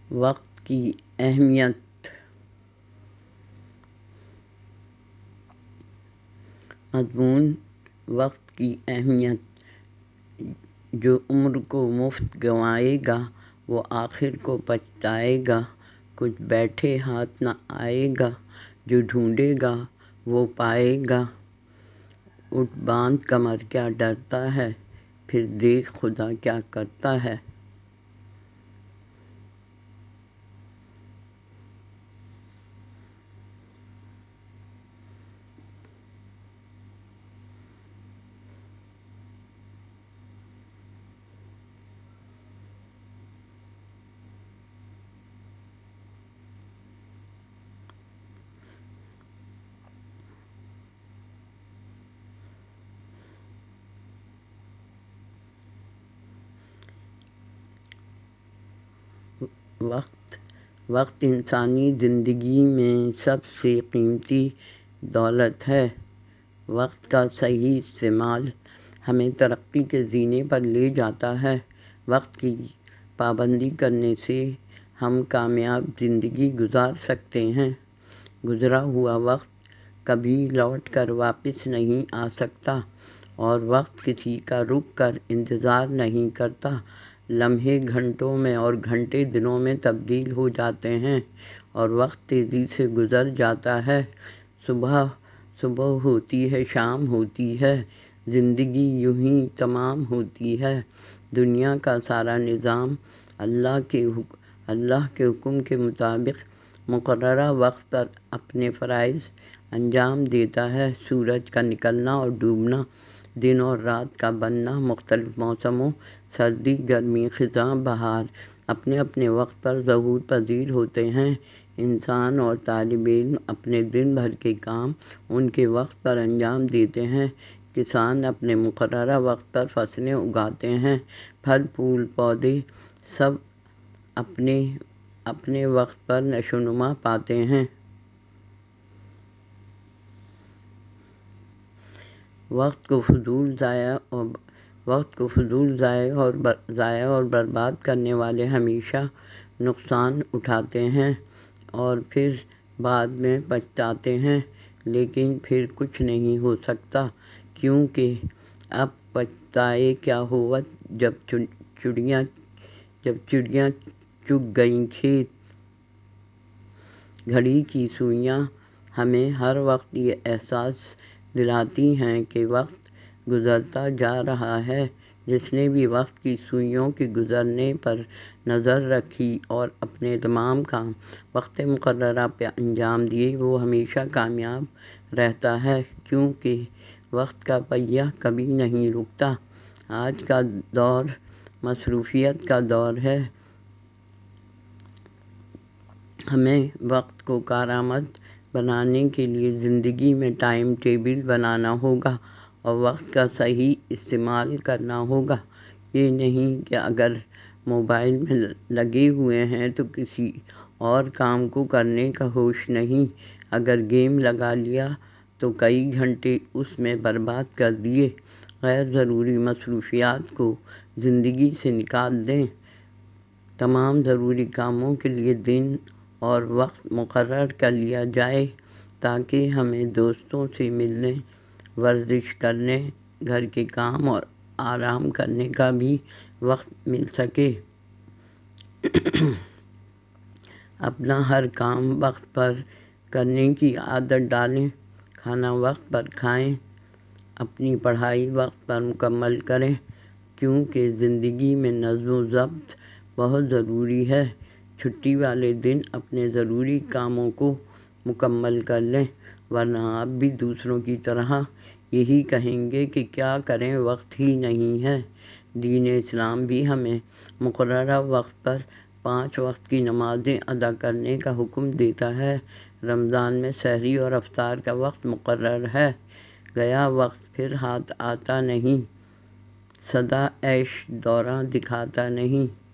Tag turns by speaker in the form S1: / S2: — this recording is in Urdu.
S1: وقت کی اہمیت۔ مضمون: وقت کی اہمیت۔ جو عمر کو مفت گنوائے گا وہ آخر کو پچھتائے گا، کچھ بیٹھے ہاتھ نہ آئے گا، جو ڈھونڈے گا وہ پائے گا۔ اٹھ باندھ کمر کیا ڈرتا ہے، پھر دیکھ خدا کیا کرتا ہے۔ وقت انسانی زندگی میں سب سے قیمتی دولت ہے۔ وقت کا صحیح استعمال ہمیں ترقی کے زینے پر لے جاتا ہے۔ وقت کی پابندی کرنے سے ہم کامیاب زندگی گزار سکتے ہیں۔ گزرا ہوا وقت کبھی لوٹ کر واپس نہیں آ سکتا، اور وقت کسی کا رک کر انتظار نہیں کرتا۔ لمحے گھنٹوں میں اور گھنٹے دنوں میں تبدیل ہو جاتے ہیں، اور وقت تیزی سے گزر جاتا ہے۔ صبح ہوتی ہے، شام ہوتی ہے، زندگی یوں ہی تمام ہوتی ہے۔ دنیا کا سارا نظام اللہ کے حکم کے مطابق مقررہ وقت پر اپنے فرائض انجام دیتا ہے۔ سورج کا نکلنا اور ڈوبنا، دن اور رات کا بننا، مختلف موسموں سردی، گرمی، خزاں، بہار اپنے اپنے وقت پر ظہور پذیر ہوتے ہیں۔ انسان اور طالب علم اپنے دن بھر کے کام ان کے وقت پر انجام دیتے ہیں۔ کسان اپنے مقررہ وقت پر فصلیں اگاتے ہیں۔ پھل پھول پودے سب اپنے اپنے وقت پر نشوونما پاتے ہیں۔ وقت کو فضول ضائع اور برباد کرنے والے ہمیشہ نقصان اٹھاتے ہیں اور پھر بعد میں پچھتاتے ہیں، لیکن پھر کچھ نہیں ہو سکتا، کیونکہ اب پچھتائے کیا ہوت جب چڑیاں چگ گئیں کھیت۔ گھڑی کی سوئیاں ہمیں ہر وقت یہ احساس دلاتی ہیں کہ وقت گزرتا جا رہا ہے۔ جس نے بھی وقت کی سوئیوں کے گزرنے پر نظر رکھی اور اپنے تمام کام وقت مقررہ پہ انجام دیے، وہ ہمیشہ کامیاب رہتا ہے، کیونکہ وقت کا پہیہ کبھی نہیں رکتا۔ آج کا دور مصروفیت کا دور ہے۔ ہمیں وقت کو کارآمد بنانے کے لیے زندگی میں ٹائم ٹیبل بنانا ہوگا اور وقت کا صحیح استعمال کرنا ہوگا۔ یہ نہیں کہ اگر موبائل میں لگے ہوئے ہیں تو کسی اور کام کو کرنے کا ہوش نہیں۔ اگر گیم لگا لیا تو کئی گھنٹے اس میں برباد کر دیے۔ غیر ضروری مصروفیات کو زندگی سے نکال دیں۔ تمام ضروری کاموں کے لیے دن اور وقت مقرر کر لیا جائے، تاکہ ہمیں دوستوں سے ملنے، ورزش کرنے، گھر کے کام اور آرام کرنے کا بھی وقت مل سکے۔ اپنا ہر کام وقت پر کرنے کی عادت ڈالیں۔ کھانا وقت پر کھائیں، اپنی پڑھائی وقت پر مکمل کریں، کیونکہ زندگی میں نظم و ضبط بہت ضروری ہے۔ چھٹی والے دن اپنے ضروری کاموں کو مکمل کر لیں، ورنہ آپ بھی دوسروں کی طرح یہی کہیں گے کہ کیا کریں، وقت ہی نہیں ہے۔ دین اسلام بھی ہمیں مقررہ وقت پر 5 وقت کی نمازیں ادا کرنے کا حکم دیتا ہے۔ رمضان میں سحری اور افطار کا وقت مقرر ہے۔ گیا وقت پھر ہاتھ آتا نہیں، سدا عیش دورہ دکھاتا نہیں۔